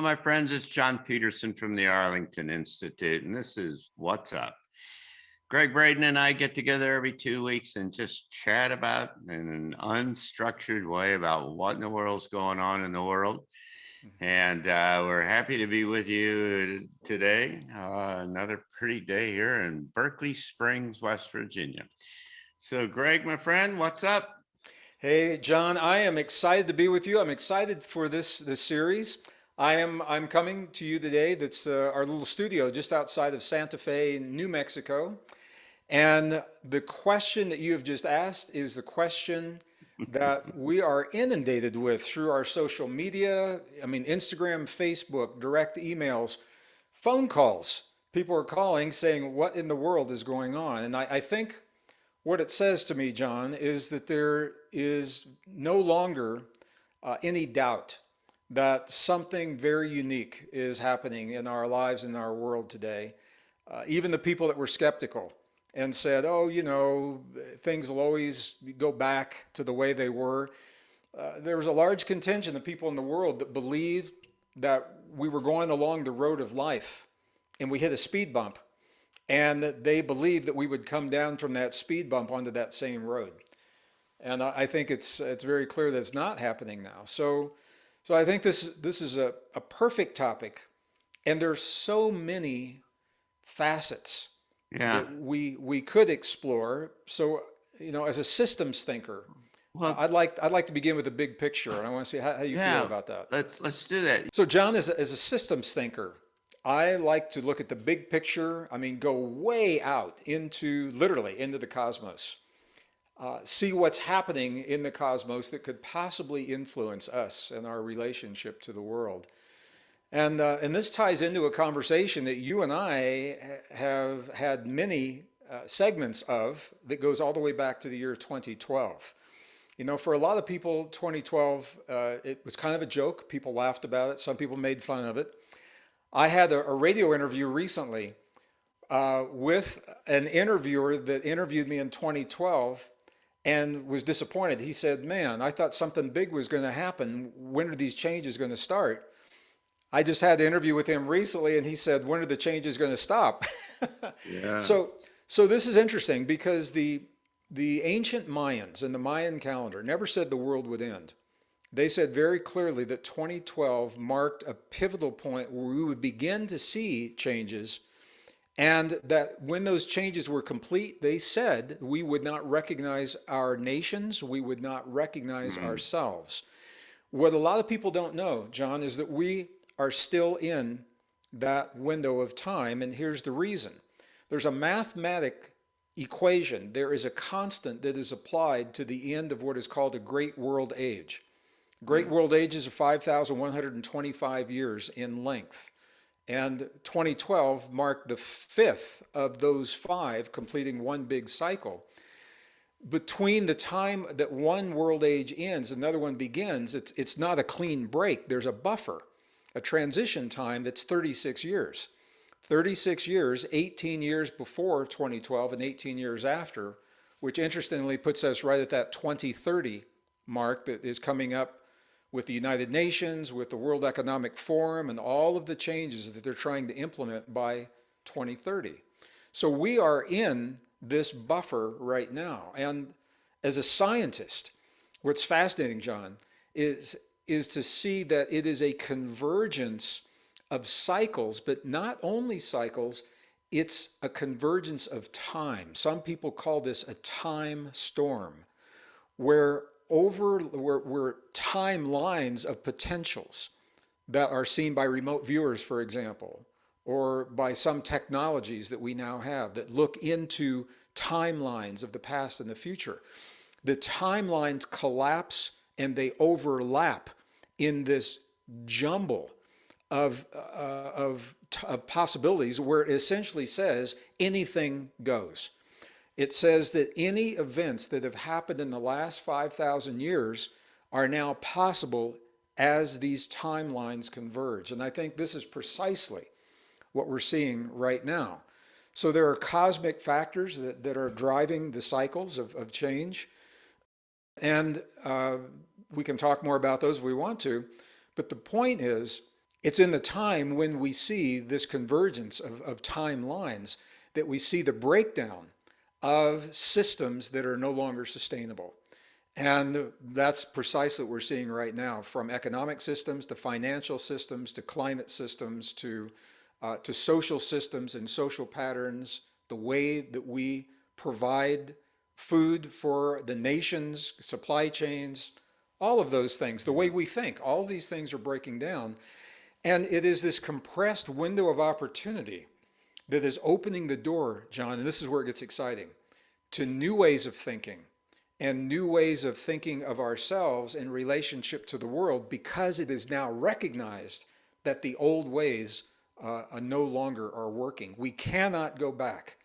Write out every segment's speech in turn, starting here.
my friends. It's John Petersen from the Arlington Institute, and this is What's Up. Greg, Braden, and I get together every 2 weeks and just chat about in an unstructured way about what in the world's going on in the world. And we're happy to be with you today. Another pretty day here in Berkeley Springs, West Virginia. So, Greg, my friend, what's up? Hey, John, I am excited to be with you. I'm excited for this series. I'm coming to you today. That's our little studio just outside of Santa Fe, New Mexico. And the question that you have just asked is the question that we are inundated with through our social media. I mean, Instagram, Facebook, direct emails, phone calls. People are calling saying, what in the world is going on? And I think what it says to me, John, is that there is no longer any doubt that something very unique is happening in our lives, in our world today. Even the people that were skeptical and said, oh, things will always go back to the way they were. There was a large contingent of people in the world that believed that we were going along the road of life and we hit a speed bump, and that they believed that we would come down from that speed bump onto that same road. And I think it's very clear that it's not happening now. So I think this is a perfect topic, and there's so many facets Yeah. that we could explore. So as a systems thinker, Well, I'd like to begin with the big picture, and I want to see how you feel yeah. about that. Let's do that. So, John, as a systems thinker, I like to look at the big picture. I mean, go way out literally into the cosmos. See what's happening in the cosmos that could possibly influence us and our relationship to the world. And this ties into a conversation that you and I have had many segments of that goes all the way back to the year 2012. For a lot of people, 2012, it was kind of a joke. People laughed about it. Some people made fun of it. I had a radio interview recently with an interviewer that interviewed me in 2012 and was disappointed. He said, man, I thought something big was going to happen. When are these changes going to start? I just had an interview with him recently, and he said, when are the changes going to stop? Yeah. So this is interesting because the ancient Mayans and the Mayan calendar never said the world would end. They said very clearly that 2012 marked a pivotal point where we would begin to see changes, and that when those changes were complete, they said we would not recognize our nations, we would not recognize Mm. ourselves. What a lot of people don't know, John, is that we are still in that window of time, and here's the reason. There's a mathematic equation, there is a constant that is applied to the end of what is called a great world age. Great world ages are 5,125 years in length. And 2012 marked the fifth of those five, completing one big cycle. Between the time that one world age ends and another one begins, it's not a clean break. There's a buffer, a transition time that's 36 years. 36 years, 18 years before 2012 and 18 years after, which interestingly puts us right at that 2030 mark that is coming up with the United Nations, with the World Economic Forum, and all of the changes that they're trying to implement by 2030. So we are in this buffer right now. And as a scientist, what's fascinating, John, is to see that it is a convergence of cycles, but not only cycles, it's a convergence of time. Some people call this a time storm, where timelines of potentials that are seen by remote viewers, for example, or by some technologies that we now have that look into timelines of the past and the future. The timelines collapse and they overlap in this jumble of possibilities where it essentially says anything goes. It says that any events that have happened in the last 5,000 years are now possible as these timelines converge. And I think this is precisely what we're seeing right now. So there are cosmic factors that are driving the cycles of change. And we can talk more about those if we want to. But the point is It's in the time when we see this convergence of timelines that we see the breakdown of systems that are no longer sustainable. And that's precisely what we're seeing right now, from economic systems to financial systems to climate systems to social systems and social patterns, the way that we provide food for the nation's supply chains, all of those things, the way we think, all of these things are breaking down. And it is this compressed window of opportunity that is opening the door, John, and this is where it gets exciting, to new ways of thinking and new ways of thinking of ourselves in relationship to the world, because it is now recognized that the old ways no longer are working. We cannot go back.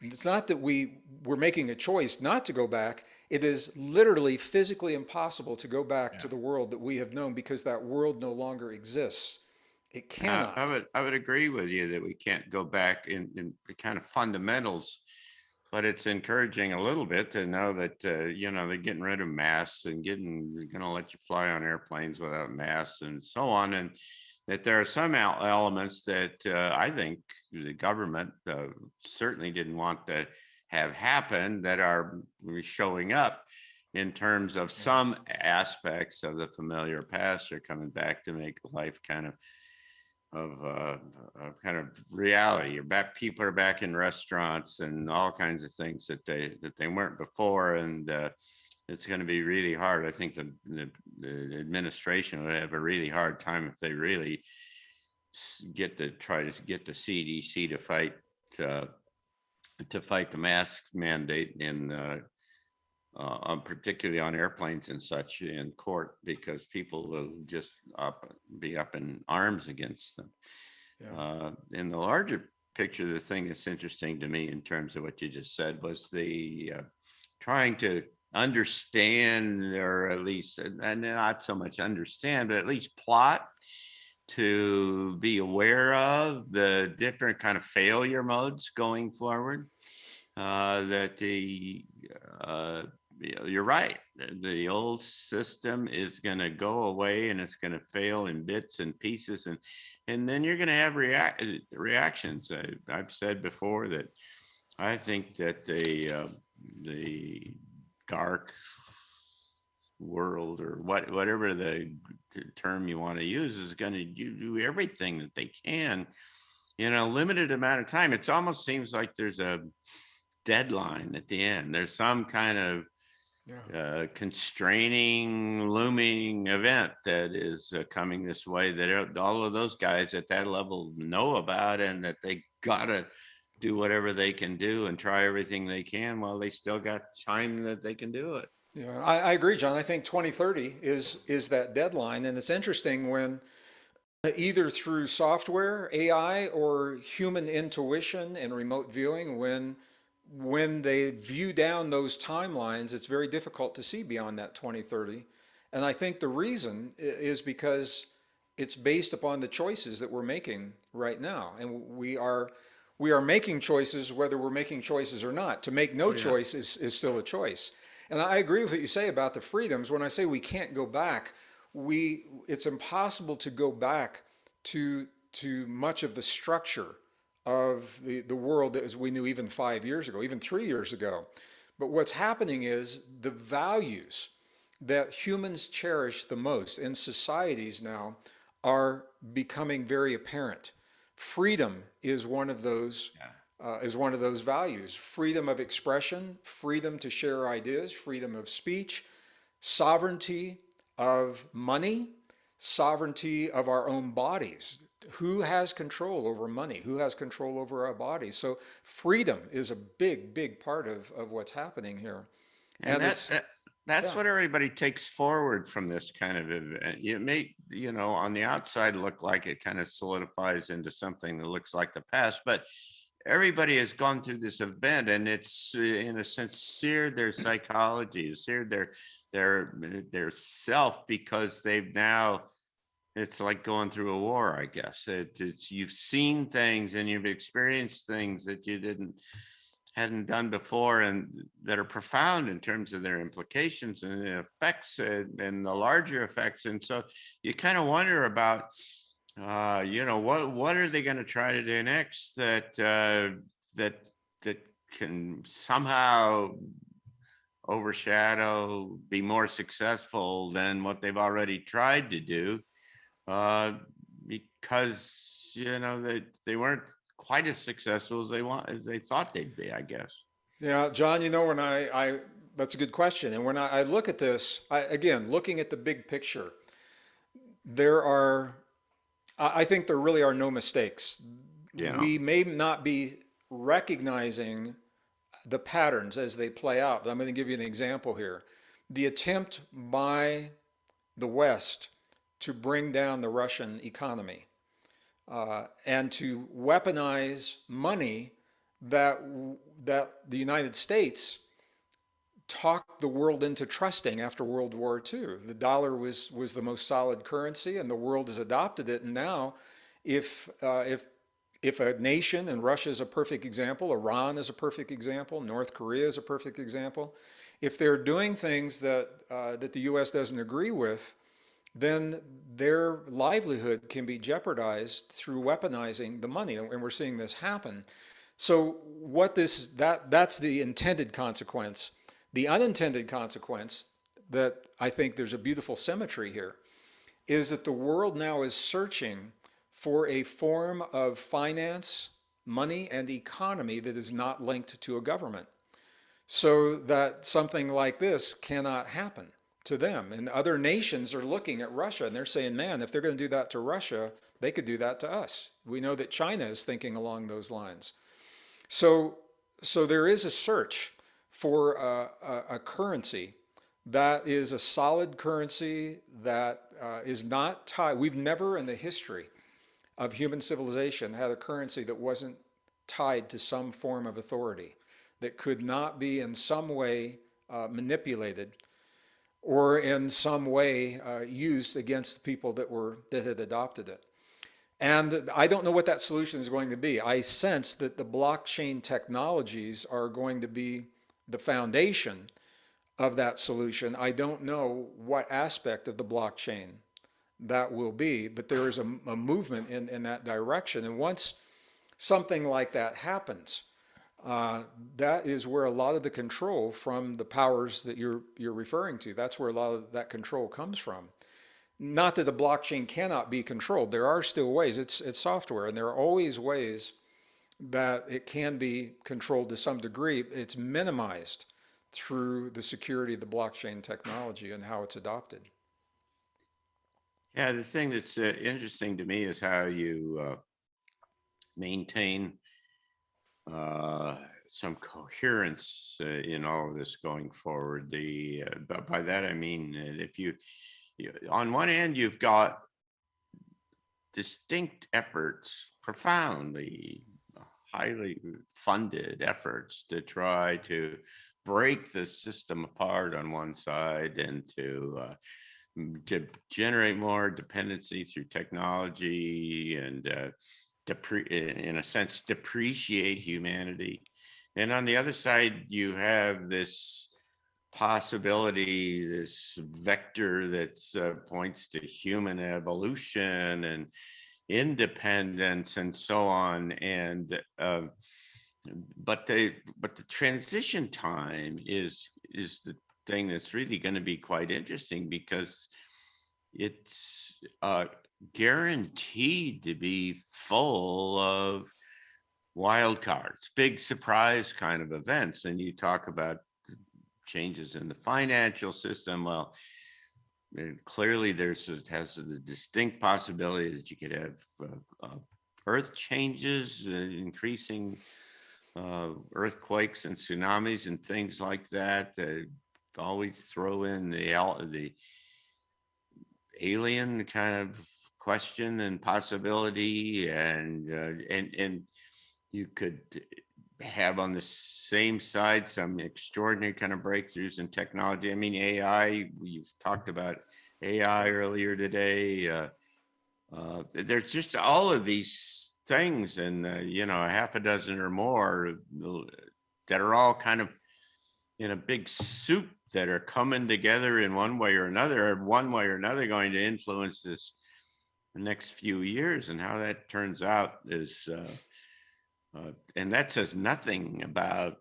It's not that we're making a choice not to go back. It is literally physically impossible to go back Yeah. to the world that we have known, because that world no longer exists. It cannot. I would agree with you that we can't go back in the kind of fundamentals, but it's encouraging a little bit to know that they're getting rid of masks and they're going to let you fly on airplanes without masks and so on, and that there are some elements that I think the government certainly didn't want to have happen that are showing up in terms of Yeah. some aspects of the familiar past are coming back to make life kind of reality. You're back, people are back in restaurants and all kinds of things that they weren't before, and it's going to be really hard. I think the administration would have a really hard time if they really try to get the CDC uh, to fight the mask mandate in particularly on airplanes and such in court, because people will just be up in arms against them. Yeah. In the larger picture, the thing that's interesting to me in terms of what you just said was the trying to understand, or at least, and not so much understand, but at least plot to be aware of the different kind of failure modes going forward. That uh, you're right. The old system is going to go away and it's going to fail in bits and pieces, and then you're going to have reactions. I've said before that I think that the dark world, or whatever the term you want to use, is going to do everything that they can in a limited amount of time. It almost seems like there's a deadline at the end. There's some kind of Yeah. constraining, looming event that is coming this way that all of those guys at that level know about, and that they gotta do whatever they can do and try everything they can while they still got time that they can do it. Yeah, I agree, John. I think 2030 is that deadline, and it's interesting when either through software, AI, or human intuition and remote viewing, when they view down those timelines, it's very difficult to see beyond that 2030. And I think the reason is because it's based upon the choices that we're making right now, and we are making choices whether we're making choices or not. To make no Oh yeah. choice is still a choice. And I agree with what you say about the freedoms. When I say we can't go back, it's impossible to go back to much of the structure of the world as we knew even 5 years ago, even 3 years ago. But what's happening is the values that humans cherish the most in societies now are becoming very apparent. Freedom Yeah. is one of those values. Freedom of expression, freedom to share ideas, freedom of speech, sovereignty of money, sovereignty of our own bodies. Who has control over money? Who has control over our bodies? So freedom is a big, big part of what's happening here. And And it's, that's yeah, what everybody takes forward from this kind of event. You may, on the outside look like it kind of solidifies into something that looks like the past, but everybody has gone through this event, and it's in a sense seared their psychology, seared their self, because they've now, it's like going through a war, I guess. It's you've seen things and you've experienced things that you hadn't done before, and that are profound in terms of their implications and the effects, and the larger effects. And so you kind of wonder about what are they going to try to do next that that can somehow overshadow, be more successful than what they've already tried to do, uh, because they weren't quite as successful as they thought they'd be, I guess. Yeah, John, when I that's a good question. And when I look at this, again, looking at the big picture, there are, I think there really are no mistakes. Yeah. We may not be recognizing the patterns as they play out, but I'm going to give you an example here. The attempt by the West to bring down the Russian economy and to weaponize money that that the United States talked the world into trusting after World War II. The dollar was the most solid currency, and the world has adopted it. And now, if uh, if if a nation, and Russia is a perfect example, Iran is a perfect example, North Korea is a perfect example, if they're doing things that the U.S. doesn't agree with, then their livelihood can be jeopardized through weaponizing the money, and we're seeing this happen. So that's the intended consequence. The unintended consequence, that I think there's a beautiful symmetry here, is that the world now is searching for a form of finance, money, and economy that is not linked to a government, so that something like this cannot happen to them. And other nations are looking at Russia and they're saying, man, if they're going to do that to Russia, they could do that to us. We know that China is thinking along those lines. So, so there is a search for a currency that is a solid currency that is not tied. We've never in the history of human civilization had a currency that wasn't tied to some form of authority, that could not be in some way manipulated or in some way used against the people that had adopted it. And I don't know what that solution is going to be. I sense that the blockchain technologies are going to be the foundation of that solution. I don't know what aspect of the blockchain that will be, but there is a movement in that direction. And once something like that happens, that is where a lot of the control from the powers that you're referring to, that's where a lot of that control comes from. Not that the blockchain cannot be controlled. There are still ways. It's software, and there are always ways that it can be controlled to some degree. It's minimized through the security of the blockchain technology and how it's adopted. Yeah, the thing that's interesting to me is how you maintain uh, some coherence in all of this going forward. By that I mean, if on one hand you've got distinct efforts, profoundly highly funded efforts to try to break the system apart on one side and to generate more dependency through technology and in a sense depreciate humanity. And on the other side, you have this possibility, this vector that points to human evolution and independence and so on. And but the transition time is the thing that's really going to be quite interesting, because it's guaranteed to be full of wild cards, big surprise kind of events. And you talk about changes in the financial system. Well, clearly it has the distinct possibility that you could have earth changes, increasing earthquakes and tsunamis and things like that. Always throw in the alien kind of question and possibility, and you could have on the same side some extraordinary kind of breakthroughs in technology. I mean, AI, you've talked about AI earlier today. There's just all of these things, and a half a dozen or more that are all kind of in a big soup that are coming together in one way or another going to influence the next few years, and how that turns out is, and that says nothing about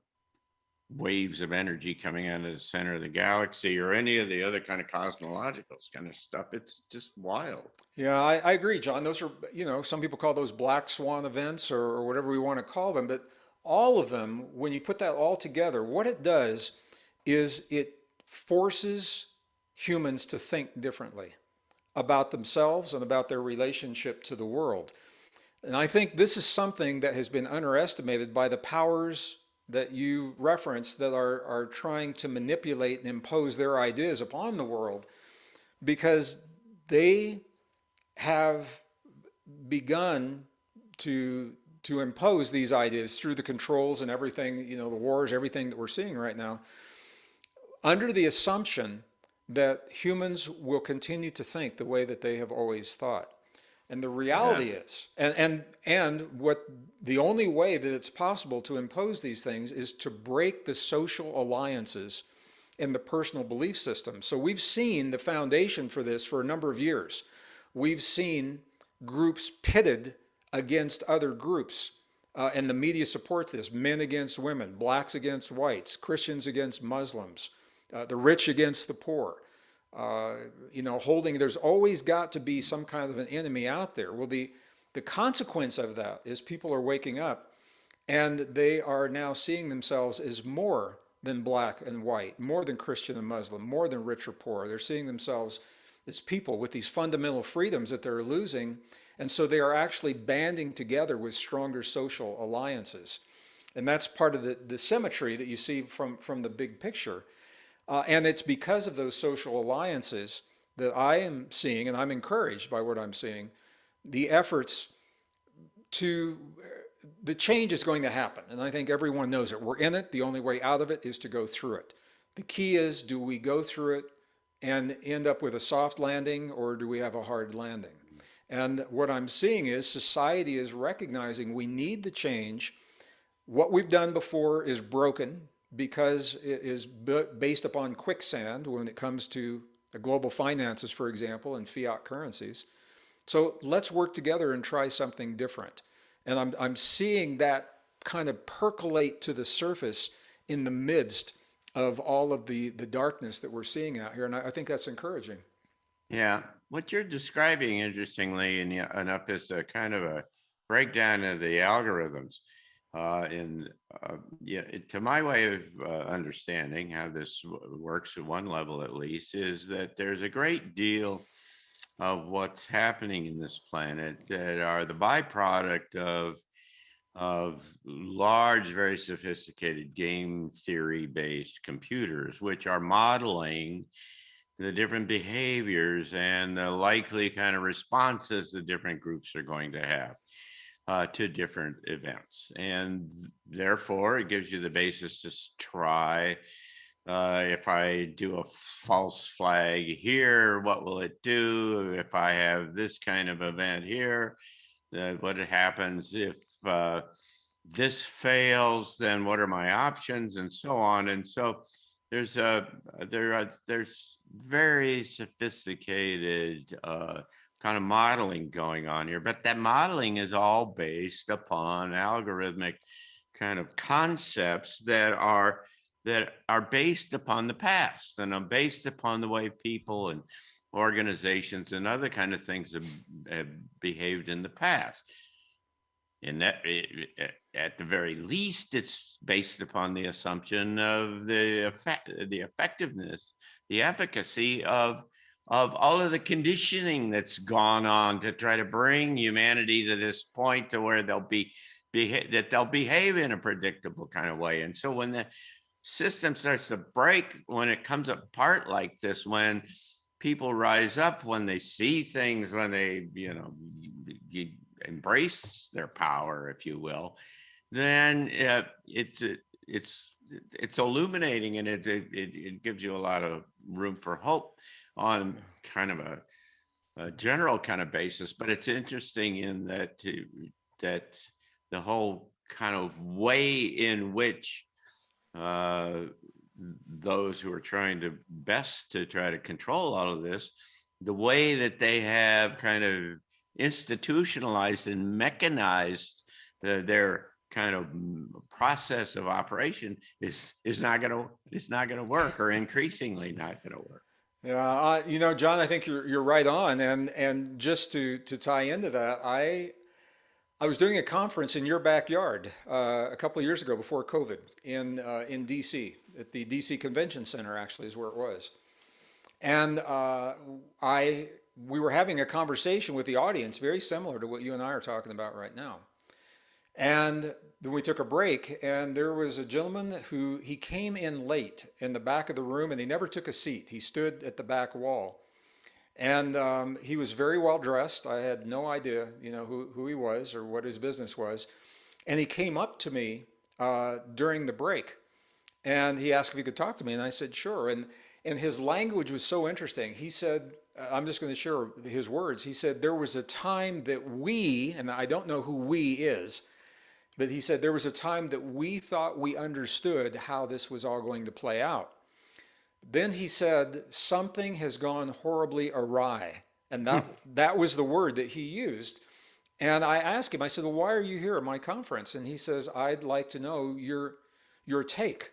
waves of energy coming out of the center of the galaxy or any of the other kind of cosmological kind of stuff. It's just wild. Yeah, I agree, John. Those are, some people call those black swan events or whatever we want to call them, but all of them, when you put that all together, what it does is it forces humans to think differently about themselves and about their relationship to the world. And I think this is something that has been underestimated by the powers that you reference that are trying to manipulate and impose their ideas upon the world because they have begun to impose these ideas through the controls and everything, the wars, everything that we're seeing right now, under the assumption that humans will continue to think the way that they have always thought. And the Yeah. reality is, and what the only way that it's possible to impose these things is to break the social alliances in the personal belief system. So we've seen the foundation for this for a number of years. We've seen groups pitted against other groups, and the media supports this: men against women, blacks against whites, Christians against Muslims, the rich against the poor. There's always got to be some kind of an enemy out there. Well, the consequence of that is people are waking up and they are now seeing themselves as more than black and white, more than Christian and Muslim, more than rich or poor. They're seeing themselves as people with these fundamental freedoms that they're losing. And so they are actually banding together with stronger social alliances. And that's part of the symmetry that you see from the big picture. And it's because of those social alliances that I am seeing, and I'm encouraged by what I'm seeing, the efforts to, the change is going to happen. And I think everyone knows it. We're in it. The only way out of it is to go through it. The key is, do we go through it and end up with a soft landing, or do we have a hard landing? And what I'm seeing is society is recognizing we need the change. What we've done before is broken because it is based upon quicksand when it comes to the global finances, for example, and fiat currencies. So let's work together and try something different. And I'm seeing that kind of percolate to the surface in the midst of all of the darkness that we're seeing out here. And I think that's encouraging. Yeah. What you're describing, interestingly enough, is a kind of a breakdown of the algorithms. In yeah, to my way of understanding how this works at one level at least, is that there's a great deal of what's happening in this planet that are the byproduct of large, very sophisticated game theory based computers, which are modeling the different behaviors and the likely kind of responses the different groups are going to have to different events. And therefore, it gives you the basis to try. If I do a false flag here, what will it do? If I have this kind of event here, what happens if this fails? Then what are my options, and so on. And so there's very sophisticated kind of modeling going on here, but that modeling is all based upon algorithmic kind of concepts that are based upon the past and are based upon the way people and organizations and other kind of things have behaved in the past. And that, at the very least, it's based upon the assumption of the effectiveness, the efficacy of all of the conditioning that's gone on to try to bring humanity to this point to where they'll behave in a predictable kind of way. And so when the system starts to break, when it comes apart like this, when people rise up, when they see things, when they embrace their power, if you will, then it's illuminating, and it gives you a lot of room for hope on kind of a general kind of basis. But it's interesting in that the whole kind of way in which those who are trying to best to try to control all of this, the way that they have kind of institutionalized and mechanized their kind of process of operation is not going to work, or increasingly not going to work. Yeah, John, I think you're right on, and just to tie into that, I was doing a conference in your backyard a couple of years ago before COVID in DC at the DC Convention Center. Actually, is where it was, and I we were having a conversation with the audience very similar to what you and I are talking about right now. And then we took a break, and there was a gentleman who he came in late in the back of the room, and he never took a seat. He stood at the back wall, and he was very well dressed. I had no idea, who he was or what his business was. And he came up to me during the break, and he asked if he could talk to me, and I said sure. And his language was so interesting. He said, I'm just going to share his words. He said, there was a time that we, and I don't know who we is, but he said there was a time that we thought we understood how this was all going to play out. Then he said, something has gone horribly awry. And that was the word that he used. And I asked him, I said, well, why are you here at my conference? And he says, I'd like to know your take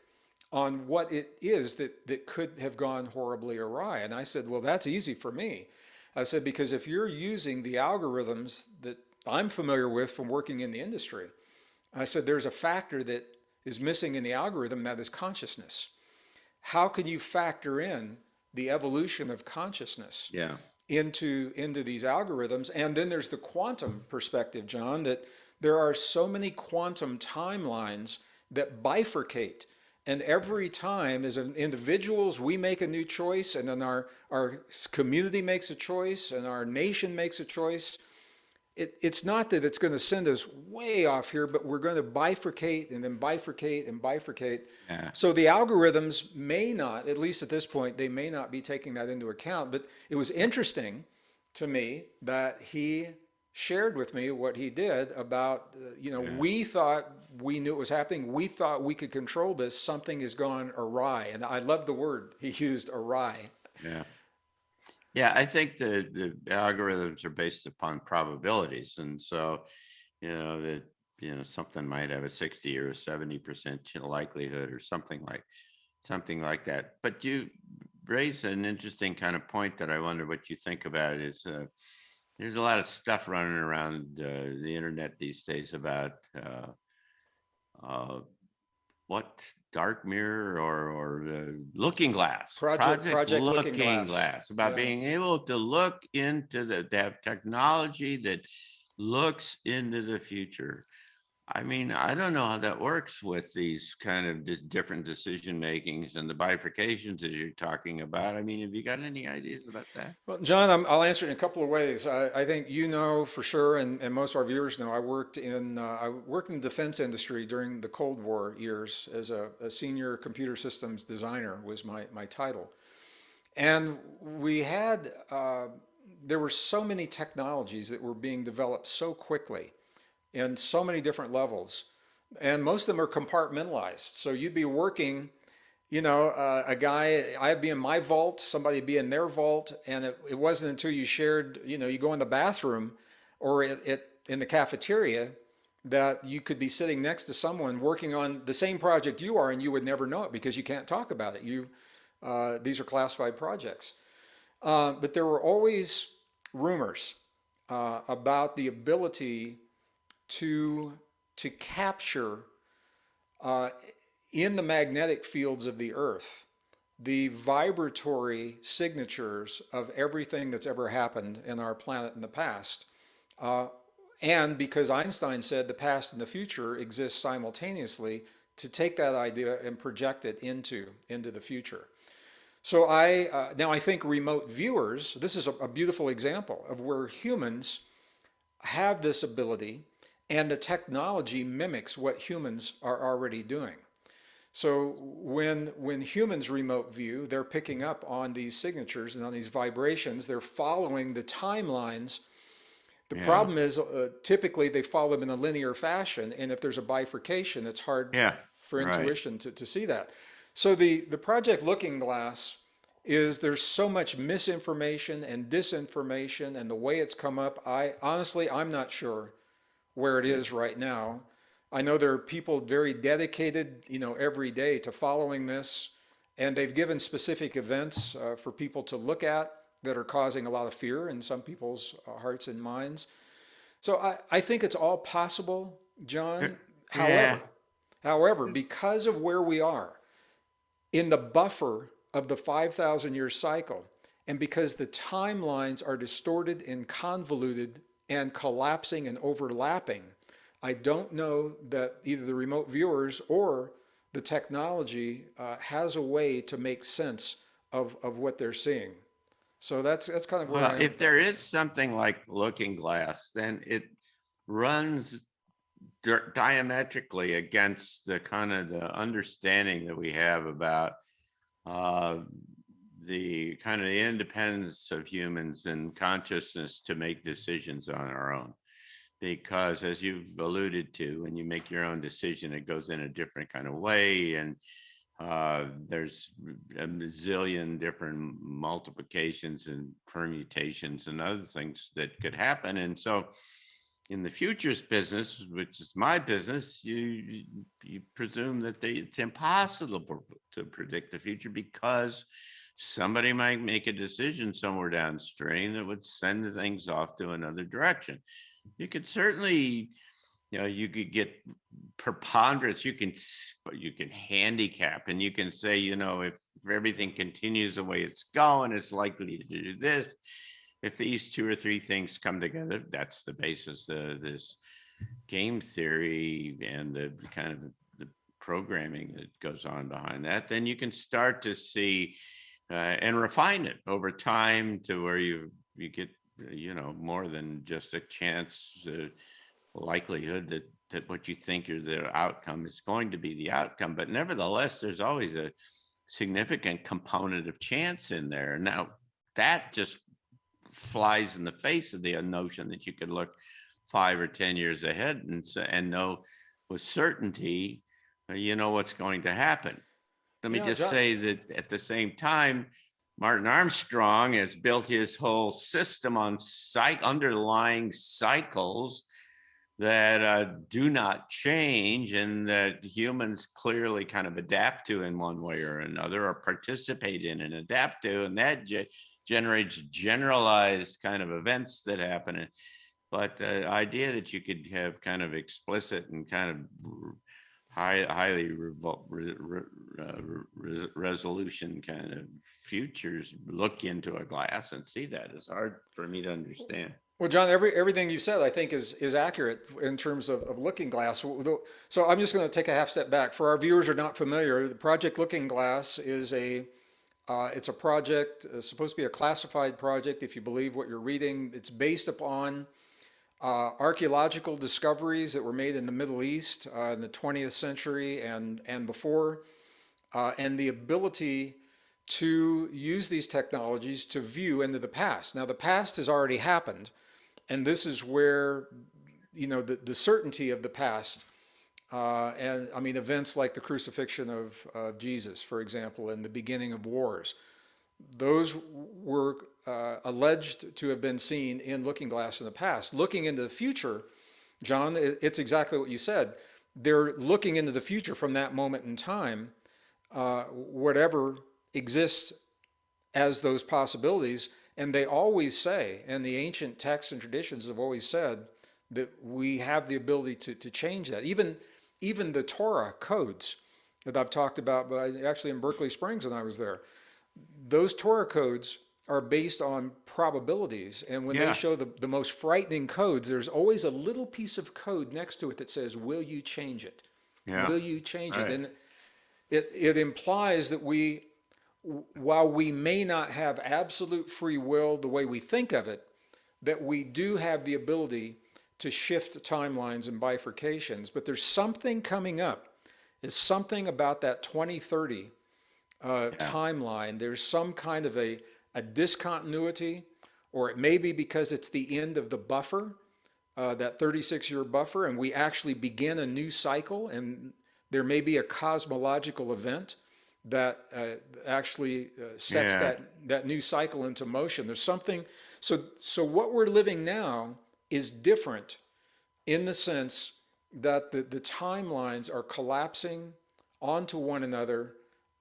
on what it is that could have gone horribly awry. And I said, well, that's easy for me. I said, because if you're using the algorithms that I'm familiar with from working in the industry, I said, there's a factor that is missing in the algorithm, that is consciousness. How can you factor in the evolution of consciousness into these algorithms? And then there's the quantum perspective, John, that there are so many quantum timelines that bifurcate. And every time as individuals, we make a new choice, and then our community makes a choice, and our nation makes a choice. It's not that it's going to send us way off here, but we're going to bifurcate and then bifurcate and bifurcate. Yeah. So the algorithms may not, at least at this point, they may not be taking that into account. But it was interesting to me that he shared with me what he did about, we thought we knew it was happening. We thought we could control this. Something has gone awry. And I love the word he used, awry. Yeah. Yeah, I think the algorithms are based upon probabilities, and so that something might have a 60 or a 70% likelihood, or something like that. But you raise an interesting kind of point that I wonder what you think about. Is there's a lot of stuff running around the internet these days about what dark mirror or looking glass Project looking Looking glass, about being able to look into to have technology that looks into the future. I mean, I don't know how that works with these kind of different decision makings and the bifurcations that you're talking about. I mean, have you got any ideas about that? Well, John, I'll answer it in a couple of ways. I think for sure, and most of our viewers know, I worked in the defense industry during the Cold War years as a senior computer systems designer was my title. And we had, there were so many technologies that were being developed so quickly in so many different levels. And most of them are compartmentalized. So you'd be working, a guy, I'd be in my vault, somebody would be in their vault, and it wasn't until you shared, you go in the bathroom or in the cafeteria that you could be sitting next to someone working on the same project you are, and you would never know it because you can't talk about it. These are classified projects. But there were always rumors about the ability to capture in the magnetic fields of the Earth the vibratory signatures of everything that's ever happened in our planet in the past. And because Einstein said the past and the future exist simultaneously, to take that idea and project it into the future. So now I think remote viewers, this is a beautiful example of where humans have this ability, and the technology mimics what humans are already doing. So when humans remote view, they're picking up on these signatures and on these vibrations. They're following the timelines. The problem is typically they follow them in a linear fashion, and if there's a bifurcation, it's hard for intuition to see that. So the Project Looking Glass is there's so much misinformation and disinformation, and the way it's come up, I'm not sure where it is right now. I know there are people very dedicated, every day to following this, and they've given specific events for people to look at that are causing a lot of fear in some people's hearts and minds. So I think it's all possible, John. Yeah. However, because of where we are in the buffer of the 5,000 year cycle, and because the timelines are distorted and convoluted and collapsing and overlapping, I don't know that either the remote viewers or the technology has a way to make sense of what they're seeing. So that's kind of where Well, I am if with that. there is something like Looking Glass, then it runs diametrically against the kind of the understanding that we have about uh, the kind of the independence of humans and consciousness to make decisions on our own. Because as you've alluded to, when you make your own decision, it goes in a different kind of way. And there's a zillion different multiplications and permutations and other things that could happen. And so in the futures business, which is my business, you presume that it's impossible to predict the future because somebody might make a decision somewhere downstream that would send things off to another direction. You could certainly, you could get preponderance. You can handicap, and you can say, if everything continues the way it's going, it's likely to do this. If these two or three things come together, that's the basis of this game theory and the kind of the programming that goes on behind that. Then you can start to see and refine it over time to where you get more than just a chance likelihood that what you think is the outcome is going to be the outcome. But nevertheless, there's always a significant component of chance in there. Now that just flies in the face of the notion that you could look 5 or 10 years ahead and know with certainty what's going to happen. Let me just John. say that at the same time, Martin Armstrong has built his whole system on underlying cycles that do not change and that humans clearly kind of adapt to in one way or another, or participate in and adapt to, and that generates generalized kind of events that happen. But the idea that you could have kind of explicit and kind of highly resolution kind of futures look into a glass and see that is hard for me to understand. Well, John, everything you said, I think, is accurate in terms of Looking Glass. So I'm just going to take a half step back. For our viewers who are not familiar, the Project Looking Glass is it's a project, supposed to be a classified project if you believe what you're reading. It's based upon archaeological discoveries that were made in the Middle East in the 20th century and before, and the ability to use these technologies to view into the past. Now, the past has already happened, and this is where the certainty of the past, and I mean events like the crucifixion of Jesus, for example, and the beginning of wars. Those were alleged to have been seen in Looking Glass in the past. Looking into the future, John, it's exactly what you said. They're looking into the future from that moment in time, whatever exists as those possibilities. And they always say, and the ancient texts and traditions have always said, that we have the ability to change that. Even the Torah codes that I've talked about, but actually in Berkeley Springs when I was there, those Torah codes are based on probabilities. And when they Yeah. show the most frightening codes, there's always a little piece of code next to it that says, will you change it? Yeah. Will you change it? Right. And it implies that while we may not have absolute free will the way we think of it, that we do have the ability to shift timelines and bifurcations. But there's something coming up. It's something about that 2030 Yeah. timeline. There's some kind of a discontinuity, or it may be because it's the end of the buffer, that 36-year buffer, and we actually begin a new cycle, and there may be a cosmological event that actually sets Yeah. that new cycle into motion. There's something. So what we're living now is different in the sense that the timelines are collapsing onto one another,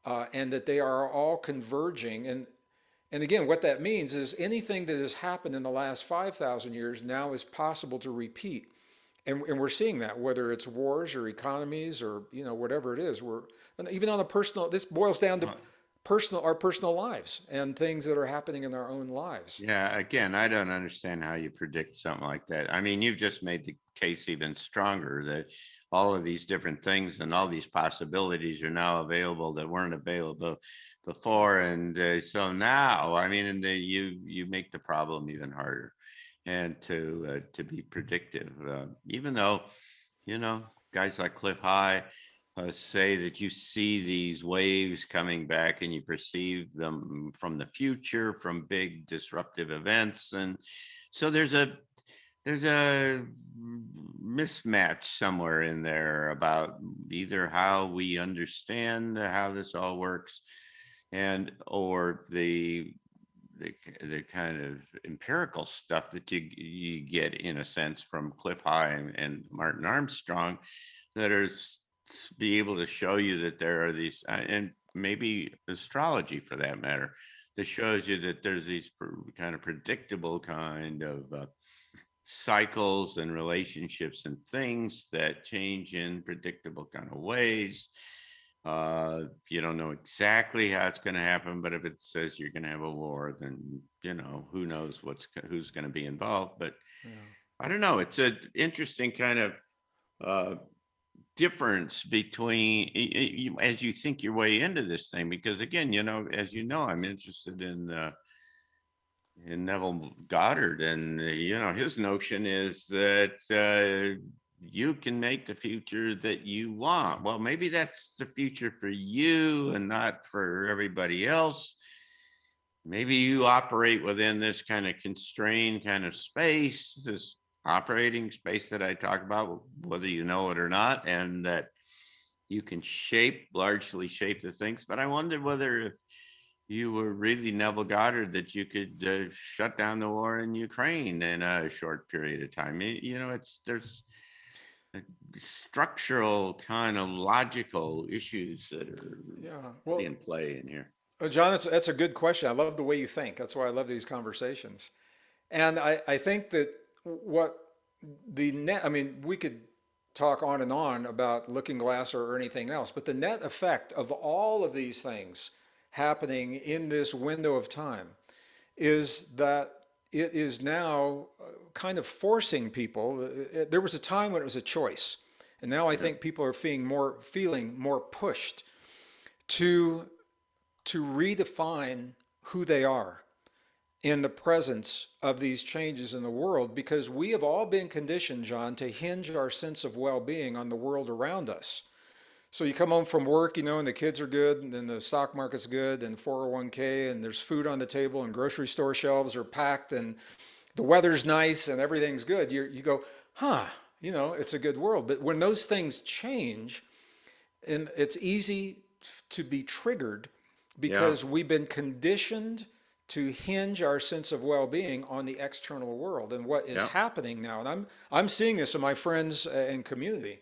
and that they are all converging. And again, what that means is anything that has happened in the last 5,000 years now is possible to repeat. And we're seeing that, whether it's wars or economies or whatever it is. We're even on a personal. This boils down to Huh. our personal lives and things that are happening in our own lives. Yeah, again, I don't understand how you predict something like that. I mean, you've just made the case even stronger that all of these different things and all these possibilities are now available that weren't available before. And so now, I mean, you make the problem even harder, and to be predictive, even though, you know, guys like Cliff High say that you see these waves coming back and you perceive them from the future, from big disruptive events. And so there's a mismatch somewhere in there about either how we understand how this all works, and or the kind of empirical stuff that you get in a sense from Cliff High and Martin Armstrong, that are be able to show you that there are these, and maybe astrology for that matter, that shows you that there's these kind of predictable kind of cycles and relationships and things that change in predictable kind of ways. You don't know exactly how it's going to happen, but if it says you're going to have a war, then who knows who's going to be involved. But Yeah. I don't know. It's an interesting kind of uh, difference between as you think your way into this thing, because again, as you know, I'm interested in Neville Goddard, and his notion is that you can make the future that you want. Well, maybe that's the future for you and not for everybody else. Maybe you operate within this kind of constrained kind of space, this operating space that I talk about, whether you know it or not, and that you can largely shape the things. But I wonder whether if you were really Neville Goddard, that you could shut down the war in Ukraine in a short period of time. There's structural kind of logical issues that are Yeah. really Well, in play in here. John, that's a good question. I love the way you think. That's why I love these conversations. And I think that what the net, I mean, we could talk on and on about Looking Glass or anything else, but the net effect of all of these things happening in this window of time is that it is now kind of forcing people. There was a time when it was a choice, and now I Yeah. think people are feeling more pushed to redefine who they are in the presence of these changes in the world, because we have all been conditioned, John, to hinge our sense of well-being on the world around us. So you come home from work, and the kids are good, and then the stock market's good, and 401k, and there's food on the table, and grocery store shelves are packed, and the weather's nice, and everything's good. You go, huh, it's a good world. But when those things change, and it's easy to be triggered Yeah. because we've been conditioned to hinge our sense of well-being on the external world. And what is Yeah. happening now, and I'm seeing this in my friends and community,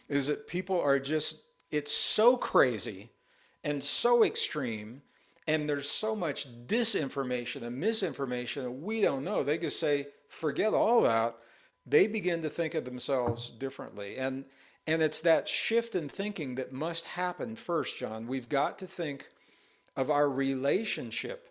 is that people are just, it's so crazy and so extreme, and there's so much disinformation and misinformation that we don't know. They just say, forget all that. They begin to think of themselves differently. And it's that shift in thinking that must happen first, John. We've got to think of our relationship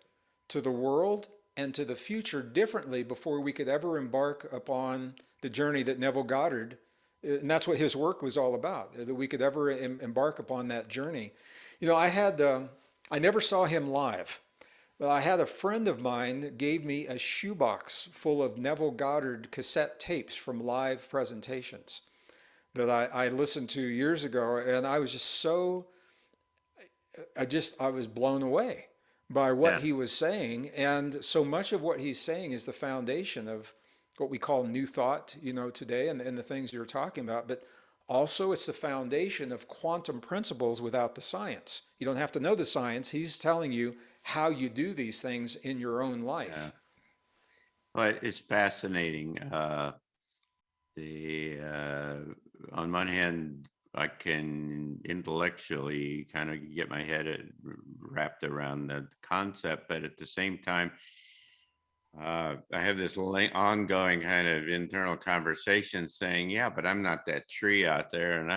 to the world and to the future differently before we could ever embark upon the journey that Neville Goddard, and that's what his work was all about, that we could ever embark upon that journey. I never saw him live, but I had a friend of mine that gave me a shoebox full of Neville Goddard cassette tapes from live presentations that I listened to years ago, and I was just I was blown away by what Yeah. he was saying. And so much of what he's saying is the foundation of what we call new thought, today, and the things you're talking about. But Also, it's the foundation of quantum principles without the science. You don't have to know the science. He's telling you how you do these things in your own Yeah. life. Well, it's fascinating. The On one hand, I can intellectually kind of get my head wrapped around the concept, but at the same time, I have this ongoing kind of internal conversation saying, yeah, but I'm not that tree out there, and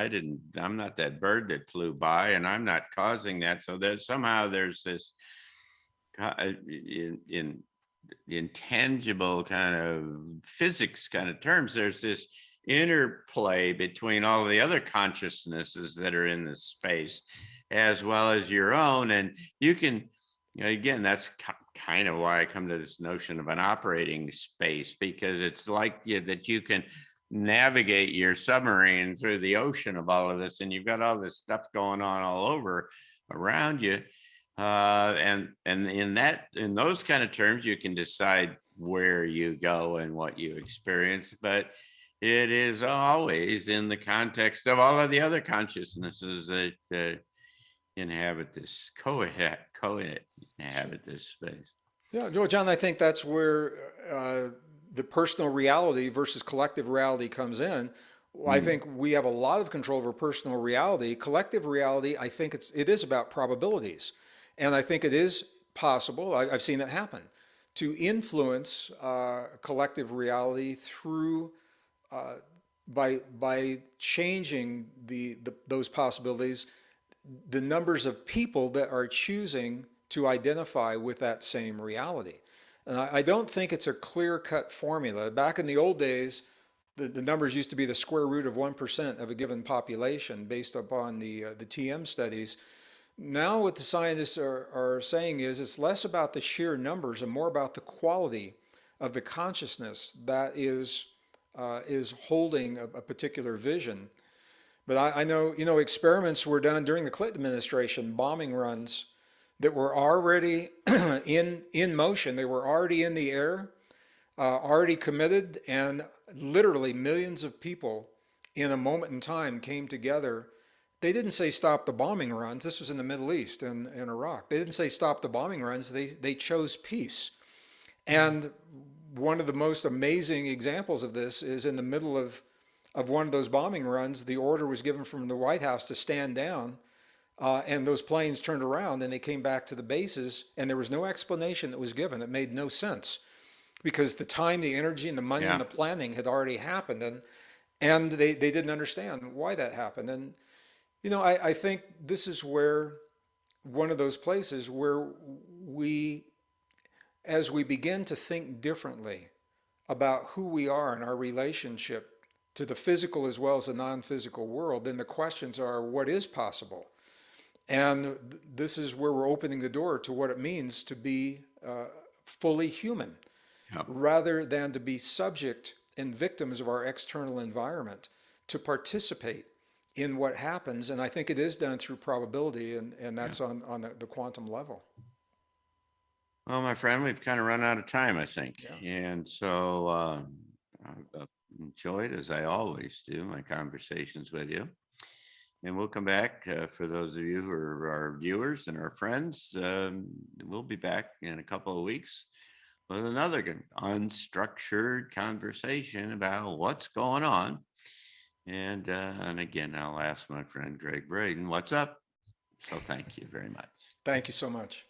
I'm not that bird that flew by, and I'm not causing that. So that somehow there's this in intangible kind of physics kind of terms, there's this interplay between all of the other consciousnesses that are in this space as well as your own. And you can, again, that's kind of why I come to this notion of an operating space, because it's like that you can navigate your submarine through the ocean of all of this, and you've got all this stuff going on all over around you. And in those kind of terms, you can decide where you go and what you experience, but it is always in the context of all of the other consciousnesses that inhabit this inhabit this space. Yeah, Joe, John, I think that's where the personal reality versus collective reality comes in. I Mm, think we have a lot of control over personal reality. Collective reality, I think it is about probabilities. And I think it is possible, I've seen it happen, to influence collective reality through by changing those possibilities, the numbers of people that are choosing to identify with that same reality. And I don't think it's a clear-cut formula. Back in the old days, the numbers used to be the square root of 1% of a given population based upon the TM studies. Now what the scientists are saying is it's less about the sheer numbers and more about the quality of the consciousness that is holding a particular vision. But I know, experiments were done during the Clinton administration, bombing runs that were already in motion. They were already in the air, already committed, and literally millions of people in a moment in time came together. They didn't say stop the bombing runs. This was in the Middle East and Iraq. They didn't say stop the bombing runs. They chose peace. And one of the most amazing examples of this is in the middle of one of those bombing runs, the order was given from the White House to stand down, and those planes turned around and they came back to the bases, and there was no explanation that was given. It made no sense because the time, the energy, and the money and yeah. the planning had already happened, and they didn't understand why that happened. And I think this is where one of those places where we, as we begin to think differently about who we are and our relationship to the physical as well as the non-physical world, then the questions are what is possible? And this is where we're opening the door to what it means to be fully human, Yep. rather than to be subject and victims of our external environment, to participate in what happens. And I think it is done through probability, and Yeah. that's on the quantum level. Well, my friend, we've kind of run out of time, I think. Yeah. And so I've enjoyed, as I always do, my conversations with you. And we'll come back for those of you who are our viewers and our friends. We'll be back in a couple of weeks with another unstructured conversation about what's going on. And again, I'll ask my friend Greg Braden, what's up? So thank you very much. Thank you so much.